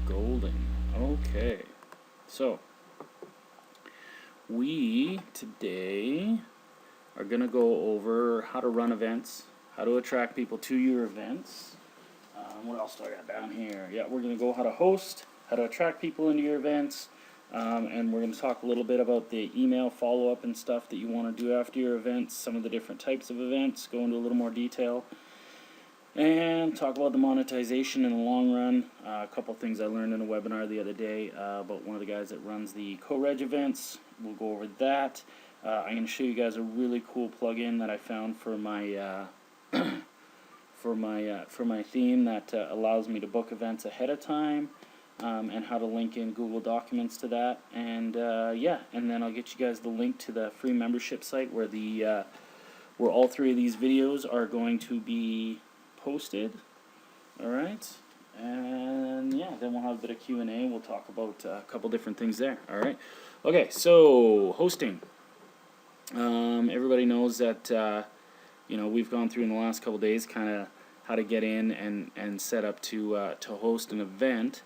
golden. Okay, so we today are going to go over how to run events, how to attract people to your events. What else do I got down here? Yeah, we're going to go how to host, how to attract people into your events, and we're going to talk a little bit about the email follow-up and stuff that you want to do after your events, some of the different types of events, go into a little more detail, and talk about the monetization in the long run. A couple things I learned in a webinar the other day about one of the guys that runs the CoReg Events. We'll go over that. I'm going to show you guys a really cool plugin that I found for my for my theme that allows me to book events ahead of time, and how to link in Google Documents to that. And yeah, and then I'll get you guys the link to the free membership site where the where all three of these videos are going to be posted. All right, and yeah, then we'll have a bit of Q&A and we'll talk about a couple different things there. All right, okay, so hosting. Everybody knows that you know, we've gone through in the last couple days kind of how to get in and set up to host an event.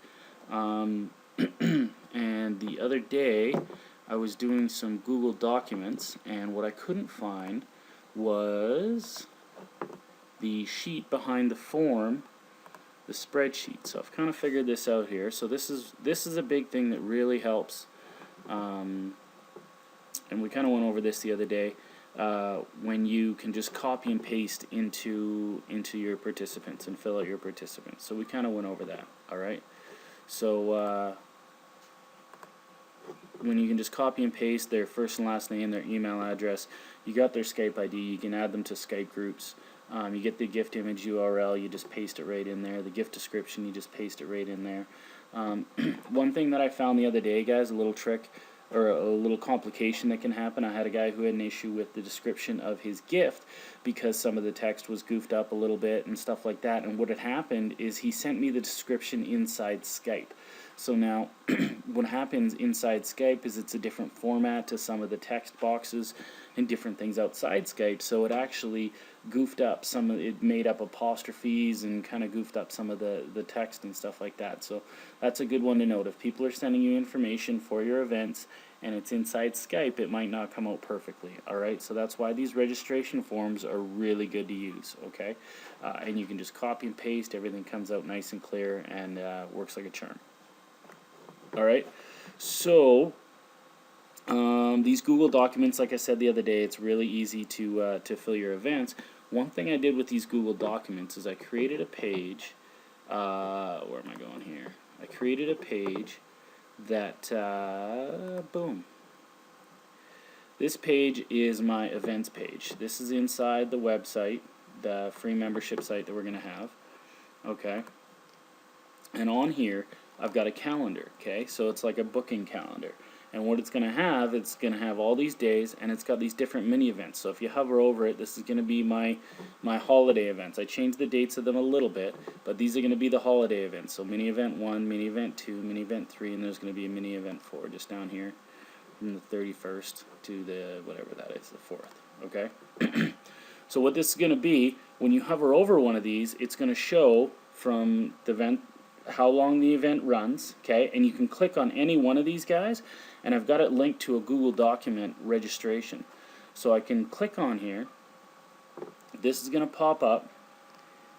And the other day I was doing some Google Documents, and what I couldn't find was the sheet behind the form, the spreadsheet. So I've kind of figured this out here. So this is a big thing that really helps. And we kind of went over this the other day. When you can just copy and paste into your participants and fill out your participants. So we kind of went over that. All right. So when you can just copy and paste their first and last name, their email address, you got their Skype ID, you can add them to Skype groups. You get the gift image URL, you just paste it right in there. The gift description, you just paste it right in there. One thing that I found the other day, guys, a little trick or a little complication that can happen. I had a guy who had an issue with the description of his gift because some of the text was goofed up a little bit and stuff like that. And what had happened is he sent me the description inside Skype. So now what happens inside Skype is it's a different format to some of the text boxes and different things outside Skype. So it actually goofed up some of it, made up apostrophes and kind of goofed up some of the text and stuff like that. So that's a good one to note. If people are sending you information for your events and it's inside Skype, it might not come out perfectly. Alright, so that's why these registration forms are really good to use. Okay, and you can just copy and paste, everything comes out nice and clear and works like a charm. Alright, so these Google Documents, like I said the other day, it's really easy to fill your events. One thing I did with these Google Documents is I created a page. Where am I going here? I created a page that, boom. This page is my events page. This is inside the website, the free membership site that we're going to have. Okay. And on here, I've got a calendar. Okay, so it's like a booking calendar. And what it's going to have all these days, and it's got these different mini events. So if you hover over it, this is going to be my holiday events. I changed the dates of them a little bit, but these are going to be the holiday events. So mini event 1, mini event 2, mini event 3, and there's going to be a mini event 4 just down here from the 31st to the whatever that is, the 4th. Okay? So what this is going to be, when you hover over one of these, it's going to show from the event how long the event runs, okay, and you can click on any one of these guys, and I've got it linked to a Google document registration. So I can click on here, this is going to pop up,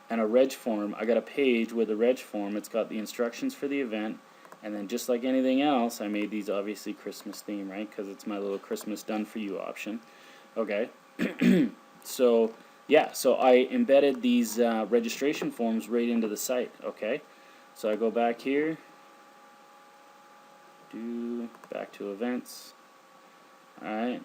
and a reg form. I got a page with a reg form. It's got the instructions for the event, and then just like anything else, I made these obviously Christmas theme, right, because it's my little Christmas done for you option. Okay, so yeah, so I embedded these registration forms right into the site. Okay. So I go back here, back to events, alright,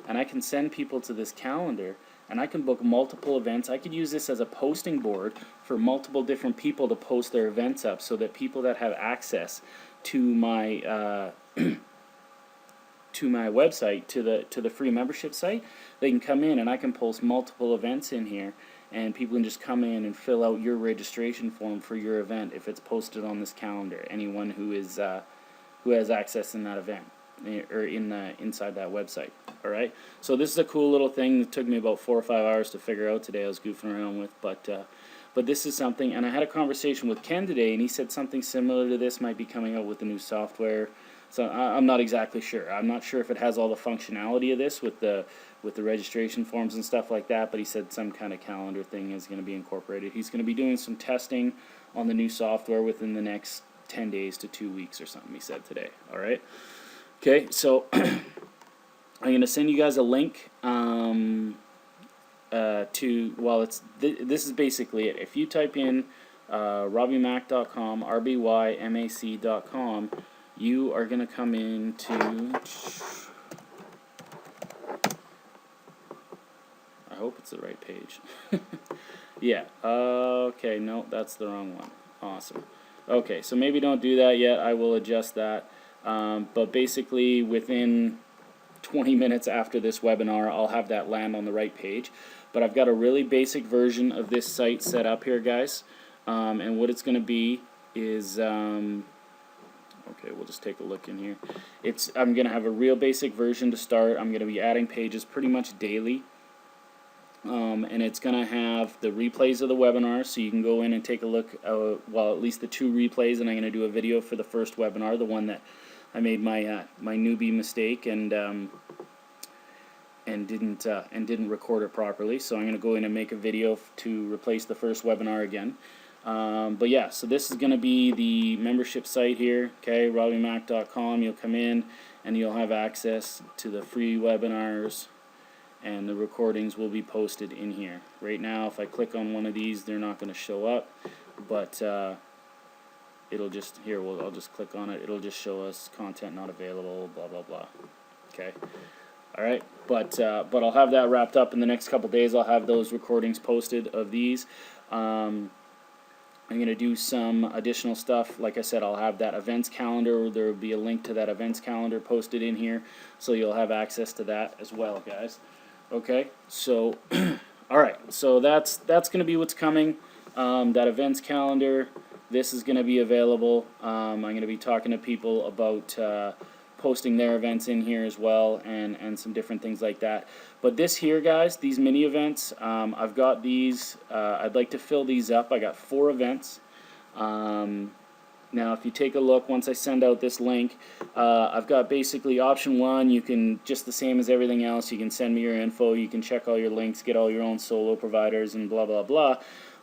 and I can send people to this calendar, and I can book multiple events. I could use this as a posting board for multiple different people to post their events up, so that people that have access to my to my website, to the free membership site, they can come in and I can post multiple events in here, and people can just come in and fill out your registration form for your event if it's posted on this calendar. Anyone who is who has access in that event or inside that website. All right. So this is a cool little thing that took me about 4 or 5 hours to figure out today. I was goofing around with, but but this is something, and I had a conversation with Ken today, and he said something similar to this might be coming out with the new software. So I'm not exactly sure. I'm not sure if it has all the functionality of this with the registration forms and stuff like that, but he said some kind of calendar thing is going to be incorporated. He's going to be doing some testing on the new software within the next 10 days to 2 weeks or something, he said today. All right. Okay, so I'm going to send you guys a link to, well, this is basically it. If you type in robbymac.com, RBYMAC.com, you are going to come into, I hope it's the right page. Yeah, okay, no, that's the wrong one. Awesome. Okay, so maybe don't do that yet. I will adjust that. But basically, within 20 minutes after this webinar, I'll have that land on the right page. But I've got a really basic version of this site set up here, guys. And what it's going to be is, okay, we'll just take a look in here. I'm going to have a real basic version to start. I'm going to be adding pages pretty much daily. And it's going to have the replays of the webinar, so you can go in and take a look, well, at least the 2 replays, and I'm going to do a video for the first webinar, the one that I made my my newbie mistake and didn't record it properly. So I'm going to go in and make a video to replace the first webinar again. But yeah, so this is going to be the membership site here, okay, robbymac.com. You'll come in and you'll have access to the free webinars, and the recordings will be posted in here. Right now, if I click on one of these, they're not going to show up, but it'll just, here, I'll just click on it. It'll just show us content not available, blah, blah, blah. Okay. All right, but I'll have that wrapped up in the next couple days. I'll have those recordings posted of these. I'm going to do some additional stuff. Like I said, I'll have that events calendar. There will be a link to that events calendar posted in here, so you'll have access to that as well, guys. Okay, so all right, so that's going to be what's coming. That events calendar, this is going to be available. I'm going to be talking to people about posting their events in here as well, and some different things like that. But this here, guys, these mini events, I've got these. I'd like to fill these up. I got 4 events. Now, if you take a look, once I send out this link, I've got basically option 1, you can, just the same as everything else, you can send me your info, you can check all your links, get all your own solo providers, and blah, blah, blah.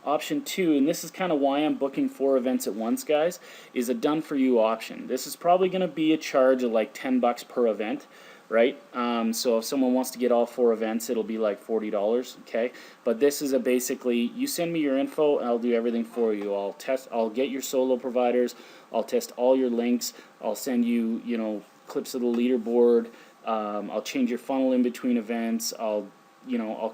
Option 2, and this is kind of why I'm booking 4 events at once, guys, is a done-for-you option. This is probably going to be a charge of like $10 per event, right? So if someone wants to get all 4 events, it'll be like $40, okay? But this is a basically, you send me your info, and I'll do everything for you. I'll get your solo providers, I'll test all your links, I'll send you, you know, clips of the leaderboard, I'll change your funnel in between events, I'll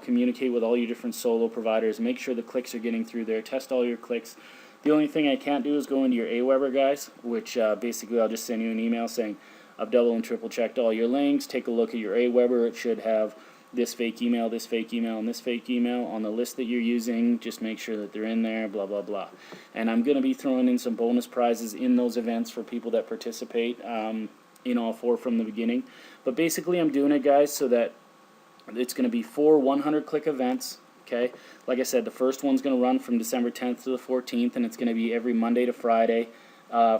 communicate with all your different solo providers, make sure the clicks are getting through there, test all your clicks. The only thing I can't do is go into your Aweber, guys, which basically I'll just send you an email saying, I've double and triple checked all your links. Take a look at your Aweber. It should have this fake email, this fake email, and this fake email on the list that you're using. Just make sure that they're in there, blah, blah, blah. And I'm going to be throwing in some bonus prizes in those events for people that participate in all 4 from the beginning. But basically I'm doing it, guys, so that it's going to be 4 100-click events. Okay, like I said, the first one's going to run from December 10th to the 14th, and it's going to be every Monday to Friday.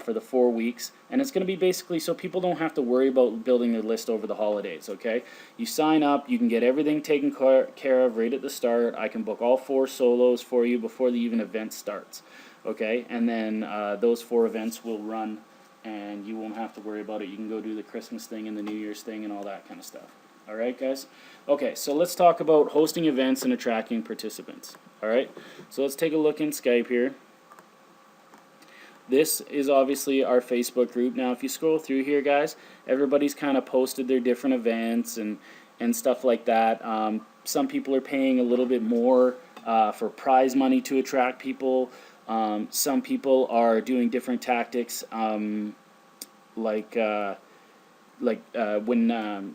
For the 4 weeks, and it's going to be basically so people don't have to worry about building their list over the holidays. Okay, you sign up, you can get everything taken care of right at the start. I can book all 4 solos for you before the even event starts. Okay, and then those 4 events will run, and you won't have to worry about it. You can go do the Christmas thing and the New Year's thing and all that kind of stuff. All right, guys. Okay, so let's talk about hosting events and attracting participants. All right, so let's take a look in Skype here. This is obviously our Facebook group. Now, if you scroll through here, guys, everybody's kind of posted their different events and stuff like that. Some people are paying a little bit more for prize money to attract people. Some people are doing different tactics, like when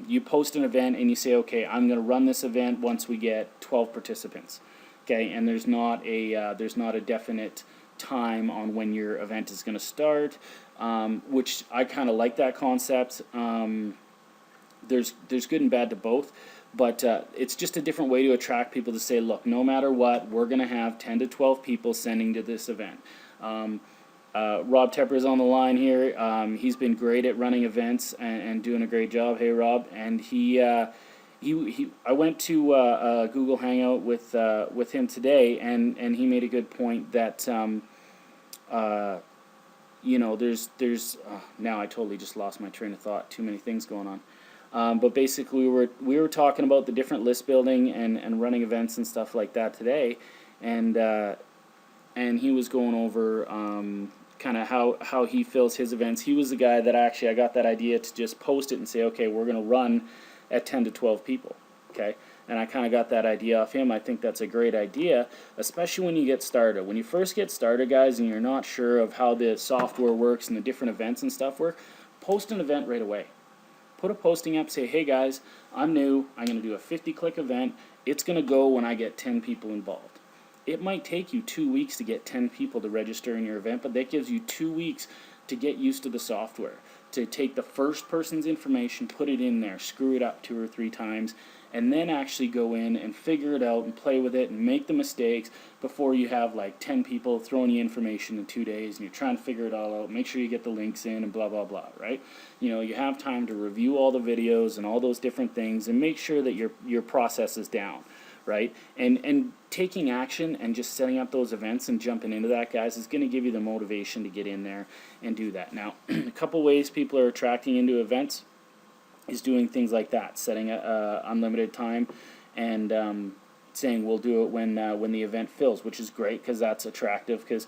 you post an event and you say, okay, I'm going to run this event once we get 12 participants. Okay, and there's not a definite time on when your event is going to start, which I kind of like that concept. There's good and bad to both, But it's just a different way to attract people to say, look, no matter what, we're going to have 10 to 12 people sending to this event. Rob Tepper is on the line here. He's been great at running events and doing a great job. Hey, Rob. And I went to a Google Hangout with him today, and he made a good point that you know, there's now I totally just lost my train of thought. Too many things going on. But basically, we were talking about the different list building and running events and stuff like that today, and he was going over kind of how he fills his events. He was the guy that actually I got that idea to just post it and say, okay, we're going to run at 10 to 12 people, okay? And I kind of got that idea off him. I think that's a great idea, especially when you get started. When you first get started, guys, and you're not sure of how the software works and the different events and stuff work, post an event right away. Put a posting up, say, hey guys, I'm new, I'm going to do a 50-click event. It's going to go when I get 10 people involved. It might take you 2 weeks to get 10 people to register in your event, but that gives you 2 weeks to get used to the software, to take the first person's information, put it in there, screw it up 2 or 3 times, and then actually go in and figure it out and play with it and make the mistakes before you have like 10 people throwing you information in 2 days and you're trying to figure it all out, make sure you get the links in and blah, blah, blah, right? You know, you have time to review all the videos and all those different things and make sure that your process is down, right? And taking action and just setting up those events and jumping into that, guys, is going to give you the motivation to get in there and do that. Now, a couple ways people are attracting into events is doing things like that, setting a unlimited time and saying we'll do it when the event fills, which is great because that's attractive. Because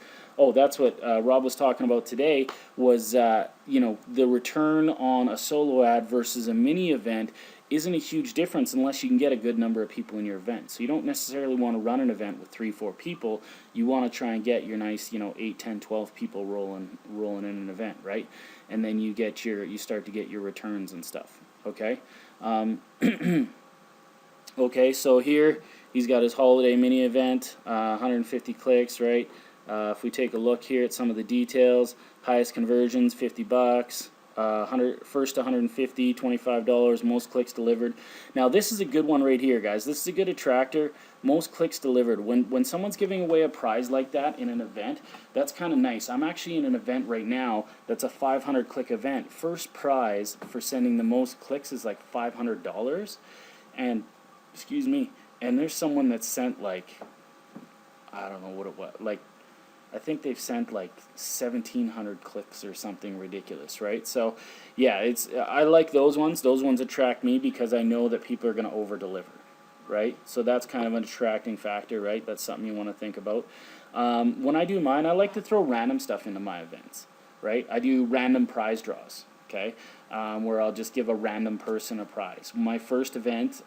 that's what Rob was talking about today was you know, the return on a solo ad versus a mini event isn't a huge difference unless you can get a good number of people in your event. So you don't necessarily want to run an event with 3-4 people. You want to try and get your nice, you know, 8, 10, 12 people rolling in an event, right? And then you start to get your returns and stuff. Okay. Okay. So here he's got his holiday mini event, 150 clicks, right? If we take a look here at some of the details, highest conversions, $50. First 150, $25, most clicks delivered. Now this is a good one right here, guys. This is a good attractor. Most clicks delivered. When someone's giving away a prize like that in an event, that's kind of nice. I'm actually in an event right now that's a 500 click event. First prize for sending the most clicks is like $500, and excuse me, and there's someone that sent like, I don't know what it was, like I think they've sent like 1,700 clicks or something ridiculous, right? So, yeah, I like those ones. Those ones attract me because I know that people are going to over-deliver, right? So that's kind of an attracting factor, right? That's something you want to think about. When I do mine, I like to throw random stuff into my events, right? I do random prize draws, okay, where I'll just give a random person a prize. My first event,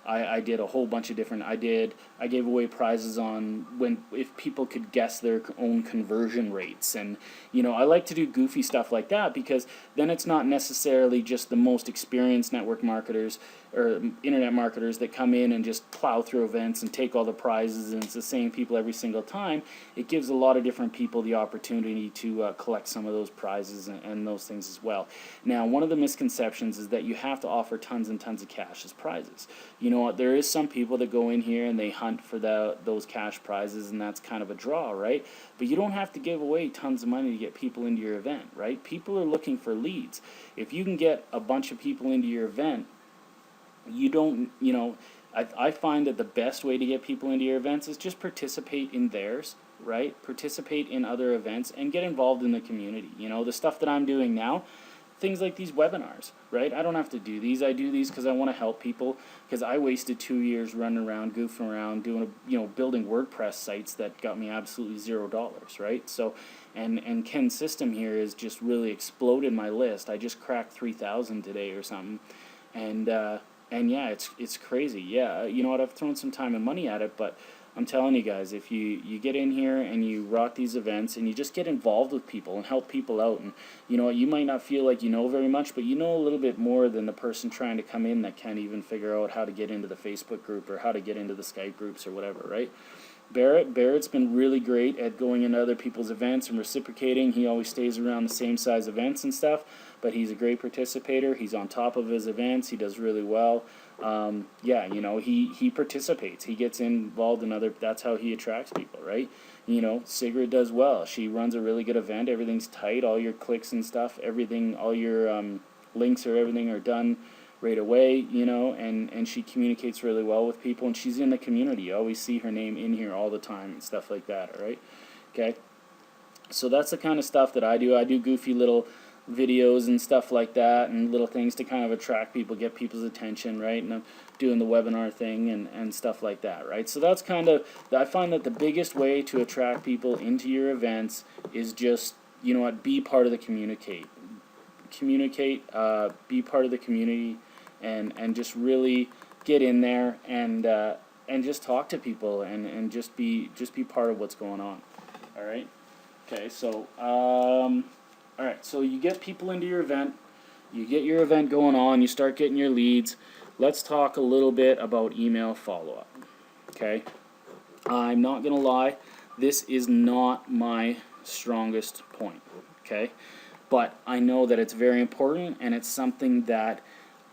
I did a whole bunch of different. I gave away prizes on if people could guess their own conversion rates, and you know, I like to do goofy stuff like that because then it's not necessarily just the most experienced network marketers or internet marketers that come in and just plow through events and take all the prizes, and it's the same people every single time. It gives a lot of different people the opportunity to collect some of those prizes and those things as well. Now, one of the misconceptions is that you have to offer tons and tons of cash as prizes. You know what? There is some people that go in here and they hunt for those cash prizes, and that's kind of a draw, right? But you don't have to give away tons of money to get people into your event, right? People are looking for leads. If you can get a bunch of people into your event, I find that the best way to get people into your events is just participate in theirs, right? Participate in other events and get involved in the community. You know, the stuff that I'm doing now, things like these webinars, right? I don't have to do these. I do these because I want to help people, because I wasted 2 years running around, goofing around, building WordPress sites that got me absolutely $0, right? So, and Ken's system here has just really exploded my list. I just cracked 3,000 today or something, and yeah, it's crazy. Yeah, you know what? I've thrown some time and money at it, but I'm telling you guys, if you get in here and you rock these events and you just get involved with people and help people out, and you know, you might not feel like you know very much, but you know a little bit more than the person trying to come in that can't even figure out how to get into the Facebook group or how to get into the Skype groups or whatever, right? Barrett's been really great at going into other people's events and reciprocating. He always stays around the same size events and stuff, but he's a great participator. He's on top of his events. He does really well. yeah, you know, he participates. He gets involved in other, that's how he attracts people, right? You know, Sigrid does well. She runs a really good event. Everything's tight. All your clicks and stuff, everything, all your links or everything are done right away, you know, and she communicates really well with people, and she's in the community. You always see her name in here all the time and stuff like that, all right? Okay? So that's the kind of stuff that I do. I do goofy little videos and stuff like that, and little things to kind of attract people, get people's attention, right? And I'm doing the webinar thing and stuff like that, right? So that's kind of, I find that the biggest way to attract people into your events is just, you know what, be part of the communicate, be part of the community, and just really get in there and just talk to people and just be part of what's going on. All right. Okay, so, alright, so you get people into your event, you get your event going on, you start getting your leads. Let's talk a little bit about email follow-up, okay? I'm not going to lie, this is not my strongest point, okay? But I know that it's very important, and it's something that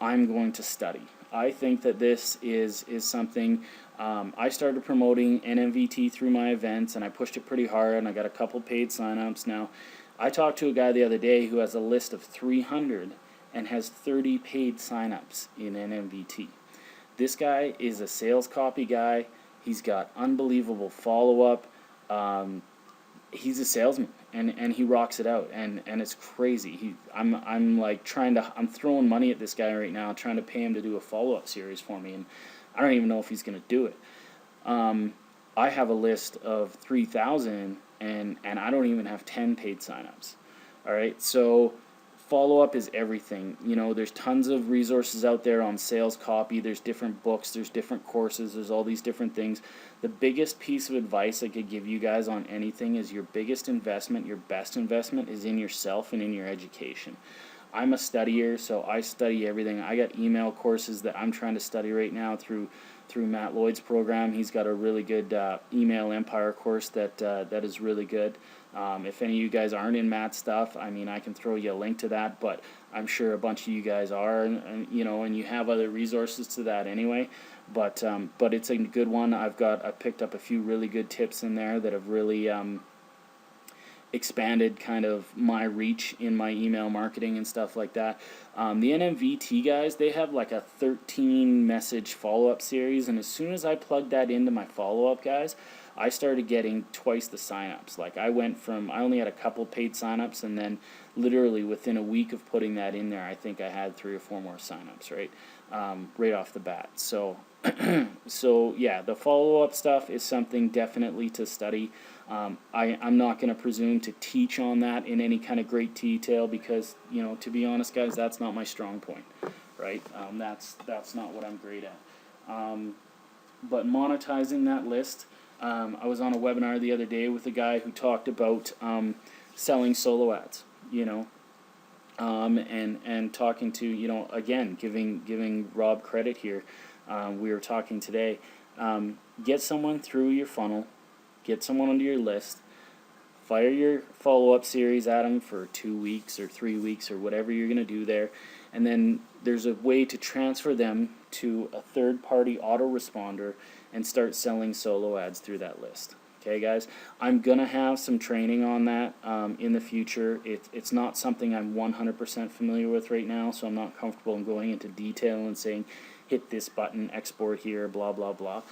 I'm going to study. I think that this is something. I started promoting NMVT through my events, and I pushed it pretty hard, and I got a couple paid signups. Now, I talked to a guy the other day who has a list of 300 and has 30 paid signups in NMVT. This guy is a sales copy guy. He's got unbelievable follow-up. He's a salesman, and he rocks it out, and it's crazy. I'm like I'm throwing money at this guy right now, trying to pay him to do a follow-up series for me, and I don't even know if he's going to do it. I have a list of 3,000, and I don't even have 10 paid signups. All right, so follow-up is everything. You know, there's tons of resources out there on sales copy. There's different books. There's different courses. There's all these different things. The biggest piece of advice I could give you guys on anything is your biggest investment, your best investment is in yourself and in your education. I'm a studier, so I study everything. I got email courses that I'm trying to study right now through Matt Lloyd's program. He's got a really good email empire course that is really good. If any of you guys aren't in Matt's stuff, I mean, I can throw you a link to that, but I'm sure a bunch of you guys are, and you know, and you have other resources to that anyway. But it's a good one. I picked up a few really good tips in there that have really expanded kind of my reach in my email marketing and stuff like that. The NMVT guys, they have like a 13 message follow-up series, and as soon as I plugged that into my follow-up guys, I started getting twice the signups. Like I only had a couple paid signups, and then literally within a week of putting that in there, I think I had 3 or 4 more signups, right? Right off the bat. So, so yeah, the follow-up stuff is something definitely to study. I'm not going to presume to teach on that in any kind of great detail because, you know, to be honest, guys, that's not my strong point, right? That's not what I'm great at. But monetizing that list, I was on a webinar the other day with a guy who talked about selling solo ads, you know, and talking to, you know, again, giving Rob credit here. We were talking today. Get someone through your funnel. Get someone onto your list, fire your follow-up series at them for 2 weeks or 3 weeks or whatever you're going to do there, and then there's a way to transfer them to a third-party autoresponder and start selling solo ads through that list. Okay, guys? I'm going to have some training on that in the future. It's not something I'm 100% familiar with right now, so I'm not comfortable in going into detail and saying, hit this button, export here, blah, blah, blah.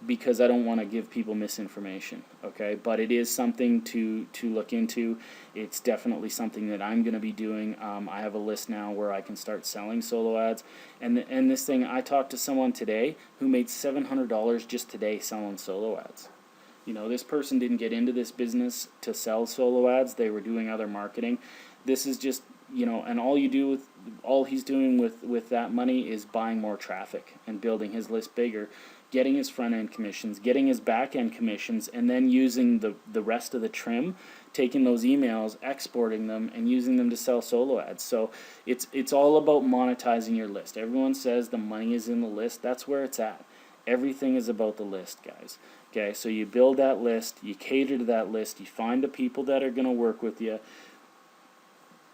Because I don't want to give people misinformation, okay? But it is something to look into. It's definitely something that I'm going to be doing. I have a list now where I can start selling solo ads. And this thing, I talked to someone today who made $700 just today selling solo ads. You know, this person didn't get into this business to sell solo ads. They were doing other marketing. This is just, you know, and all he's doing with that money is buying more traffic and building his list bigger, getting his front-end commissions, getting his back-end commissions, and then using the rest of the trim, taking those emails, exporting them, and using them to sell solo ads. So it's all about monetizing your list. Everyone says the money is in the list. That's where it's at. Everything is about the list, guys. Okay, so you build that list, you cater to that list, you find the people that are going to work with you,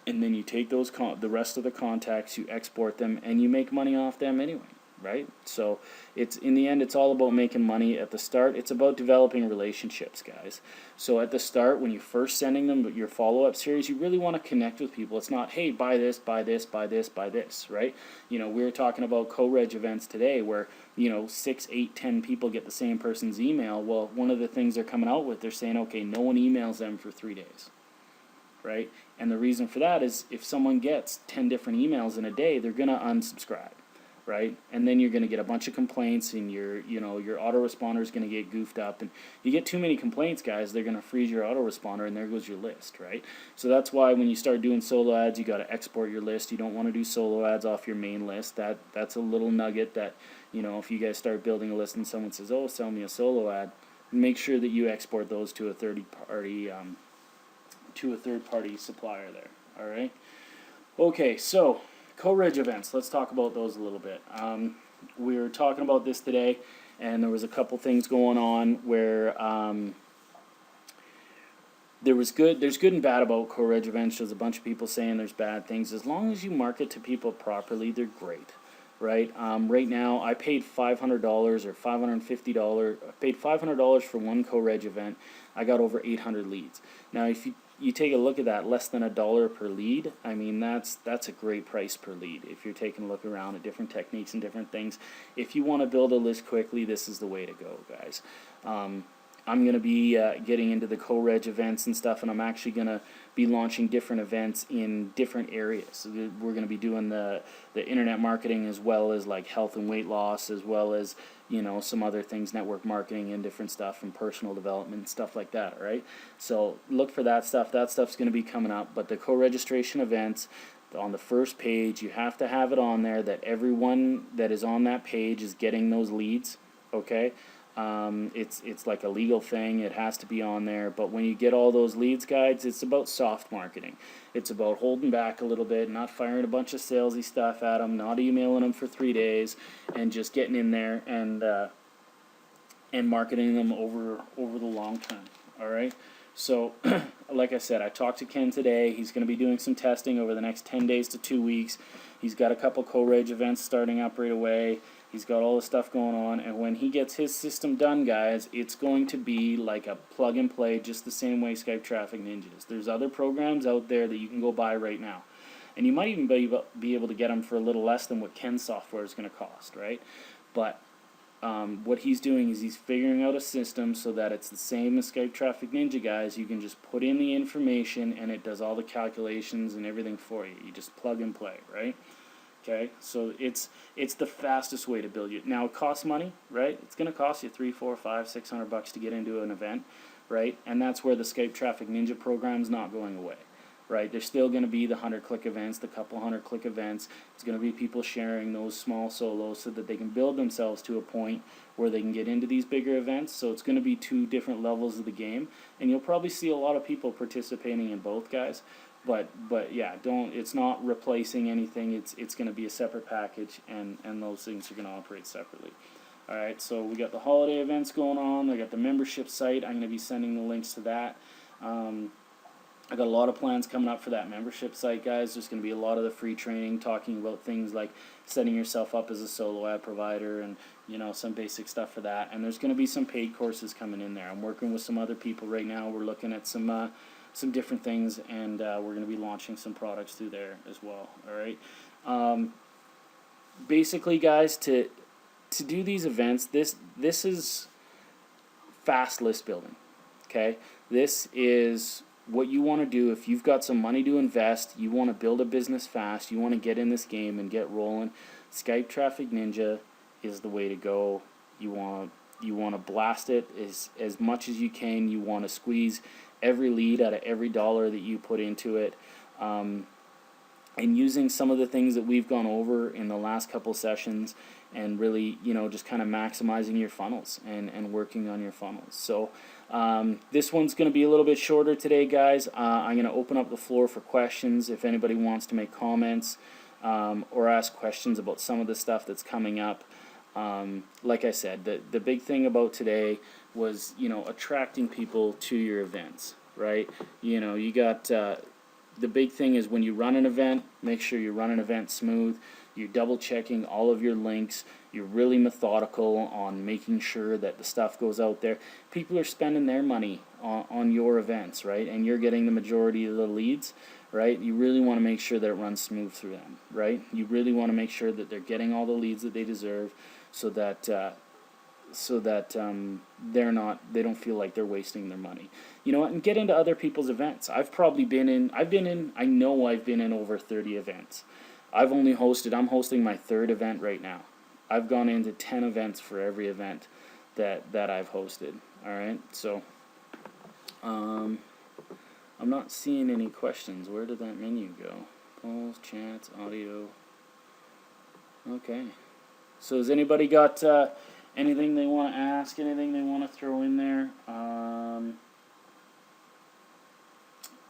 and then you take those the rest of the contacts, you export them, and you make money off them anyway, right? So it's, in the end, it's all about making money. At the start, it's about developing relationships, guys. So at the start, when you're first sending them your follow-up series, you really want to connect with people. It's not, hey, buy this, buy this, buy this, buy this, right? You know, we were talking about CoReg events today where, you know, 6, 8, 10 people get the same person's email. Well, one of the things they're coming out with, they're saying, okay, no one emails them for 3 days. Right? And the reason for that is if someone gets 10 different emails in a day, they're going to unsubscribe, right? And then you're going to get a bunch of complaints, and your autoresponder is going to get goofed up. And you get too many complaints, guys, they're going to freeze your autoresponder, and there goes your list, right? So that's why when you start doing solo ads, you got to export your list. You don't want to do solo ads off your main list. That's a little nugget that, you know, if you guys start building a list and someone says, oh, sell me a solo ad, make sure that you export those to a third-party supplier there. All right. Okay, so CoReg events. Let's talk about those a little bit. We were talking about this today, and there was a couple things going on where there's good and bad about CoReg events. There's a bunch of people saying there's bad things. As long as you market to people properly, they're great. Right. Right now, I paid $500 or $550. I paid $500 for one CoReg event. I got over 800 leads. Now, if you take a look at that, less than $1 per lead, I mean, that's a great price per lead. If you're taking a look around at different techniques and different things, if you want to build a list quickly, this is the way to go, guys. I'm going to be getting into the CoReg events and stuff, and I'm actually going to be launching different events in different areas. So we're going to be doing the internet marketing, as well as like health and weight loss, as well as, you know, some other things, network marketing and different stuff, and personal development, stuff like that, right? So look for that stuff. That stuff's going to be coming up. But the co-registration events, on the first page, you have to have it on there that everyone that is on that page is getting those leads, okay? It's like a legal thing. It has to be on there. But when you get all those leads, guys, it's about soft marketing. It's about holding back a little bit, not firing a bunch of salesy stuff at them, not emailing them for 3 days, and just getting in there and marketing them over the long term. All right. So, like I said, I talked to Ken today. He's going to be doing some testing over the next 10 days to 2 weeks. He's got a couple CoReg events starting up right away. He's got all this stuff going on, and when he gets his system done, guys, it's going to be like a plug and play, just the same way Skype Traffic Ninja is. There's other programs out there that you can go buy right now, and you might even be able to get them for a little less than what Ken's software is going to cost, right? But what he's doing is he's figuring out a system so that it's the same as Skype Traffic Ninja, guys. You can just put in the information, and it does all the calculations and everything for you. You just plug and play, right? Okay, so it's the fastest way to build it. Now, it costs money, right? It's going to cost you $300, $400, $500, $600 to get into an event, right? And that's where the Skype Traffic Ninja program's not going away, right? There's still going to be the 100-click events, the couple 100-click events. It's going to be people sharing those small solos so that they can build themselves to a point where they can get into these bigger events. So it's going to be 2 different levels of the game, and you'll probably see a lot of people participating in both, guys. But yeah, it's not replacing anything. It's going to be a separate package, and those things are going to operate separately. All right, so we got the holiday events going on. I got the membership site. I'm going to be sending the links to that. I got a lot of plans coming up for that membership site, guys. There's going to be a lot of the free training talking about things like setting yourself up as a solo ad provider, and, you know, some basic stuff for that. And there's going to be some paid courses coming in there. I'm working with some other people right now. We're looking at some different things, and we're going to be launching some products through there as well. All right. Basically, guys, to do these events, this is fast list building. Okay, this is what you want to do if you've got some money to invest. You want to build a business fast. You want to get in this game and get rolling. Skype Traffic Ninja is the way to go. You want to blast it as much as you can. You want to squeeze every lead out of every dollar that you put into it, and using some of the things that we've gone over in the last couple sessions, and really, you know, just kind of maximizing your funnels and working on your funnels. So this one's going to be a little bit shorter today, guys. I'm going to open up the floor for questions if anybody wants to make comments or ask questions about some of the stuff that's coming up. Like I said, the big thing about today was, you know, attracting people to your events, right? You know, you got the big thing is when you run an event, make sure you run an event smooth. You're double checking all of your links. You're really methodical on making sure that the stuff goes out there. People are spending their money on your events, right? And you're getting the majority of the leads, right? You really want to make sure that it runs smooth through them, right? You really want to make sure that they're getting all the leads that they deserve, so that they don't feel like they're wasting their money. You know what? And get into other people's events. I know I've been in over 30 events. I'm hosting my 3rd event right now. I've gone into 10 events for every event that I've hosted. Alright, so I'm not seeing any questions. Where did that menu go? Polls, chats, audio. Okay. So has anybody got anything they want to ask, anything they want to throw in there?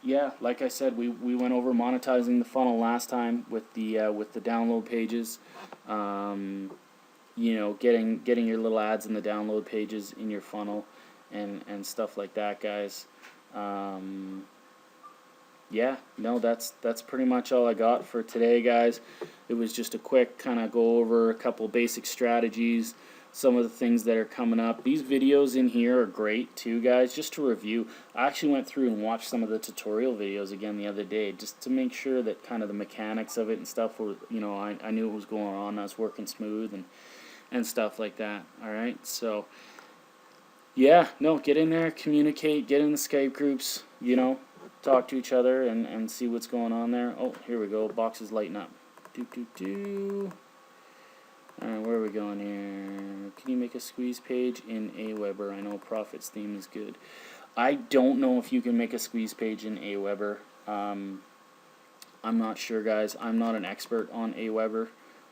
Yeah, like I said, we went over monetizing the funnel last time with the download pages. You know, getting your little ads in the download pages in your funnel and stuff like that, guys. Yeah, no, that's pretty much all I got for today, guys. It was just a quick kind of go over a couple basic strategies, some of the things that are coming up. These videos in here are great too, guys, just to review. I actually went through and watched some of the tutorial videos again the other day, just to make sure that kind of the mechanics of it and stuff were, you know, I knew what was going on, I was working smooth and stuff like that. Alright, so yeah, no, get in there, communicate, get in the Skype groups, you know, talk to each other and see what's going on there. Oh, here we go, box is lighting up. Alright, where are we going here? Can you make a squeeze page in Aweber? I know Profits theme is good. I don't know if you can make a squeeze page in Aweber. I'm not sure, guys. I'm not an expert on Aweber.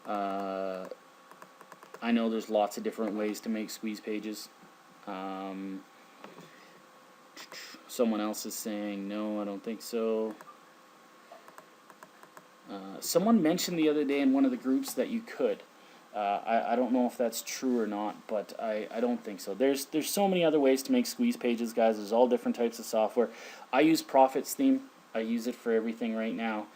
I know there's lots of different ways to make squeeze pages. Someone else is saying, no, I don't think so. Someone mentioned the other day in one of the groups that you could. I don't know if that's true or not, but I don't think so. There's so many other ways to make squeeze pages, guys. There's all different types of software. I use Profits theme. I use it for everything right now.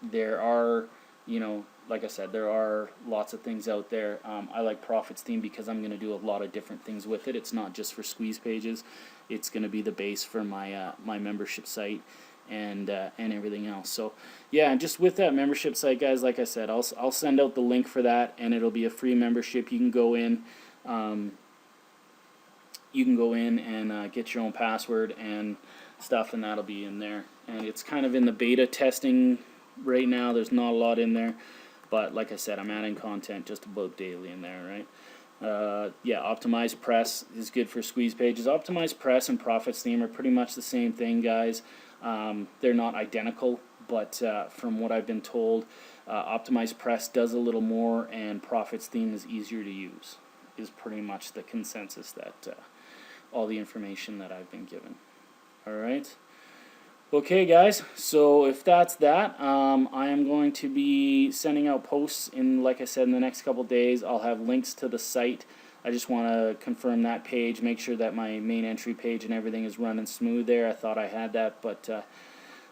There are, you know, like I said, there are lots of things out there. I like Profits theme because I'm going to do a lot of different things with it. It's not just for squeeze pages. It's going to be the base for my my membership site and everything else. So yeah, and just with that membership site, guys, like I said, I'll send out the link for that, and it'll be a free membership. You can go in, and get your own password and stuff, and that'll be in there. And it's kind of in the beta testing right now. There's not a lot in there, but like I said, I'm adding content just about daily in there, right? Yeah, Optimized Press is good for squeeze pages. Optimized Press and Profits theme are pretty much the same thing, guys. They're not identical, but from what I've been told, Optimized Press does a little more, and Profits theme is easier to use, is pretty much the consensus that all the information that I've been given. Alright. Okay, guys, so if that's that, I am going to be sending out posts in, like I said, in the next couple days. I'll have links to the site. I just want to confirm that page, make sure that my main entry page and everything is running smooth there. I thought I had that, but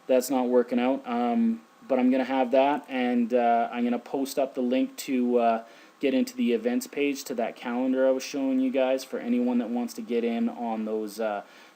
that's not working out. But I'm going to have that, and I'm going to post up the link to get into the events page, to that calendar I was showing you guys, for anyone that wants to get in on those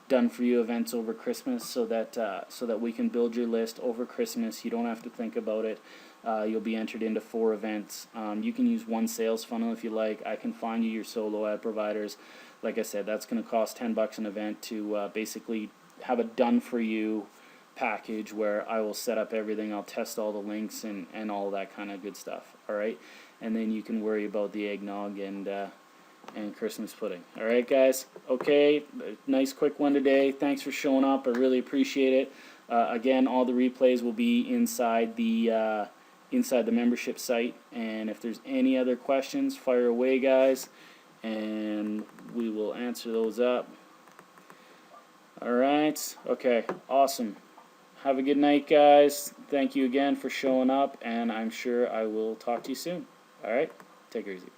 done-for-you events over Christmas, so that we can build your list over Christmas. You don't have to think about it. You'll be entered into 4 events. You can use one sales funnel if you like. I can find you your solo ad providers. Like I said, that's going to cost $10 an event to basically have a done-for-you package where I will set up everything. I'll test all the links and all that kind of good stuff. All right, and then you can worry about the eggnog and Christmas pudding. All right, guys. Okay, nice quick one today. Thanks for showing up. I really appreciate it. Again, all the replays will be inside the membership site, and if there's any other questions, fire away, guys, and we will answer those up. All right. Okay. Awesome. Have a good night, guys. Thank you again for showing up, and I'm sure I will talk to you soon. All right. Take it easy.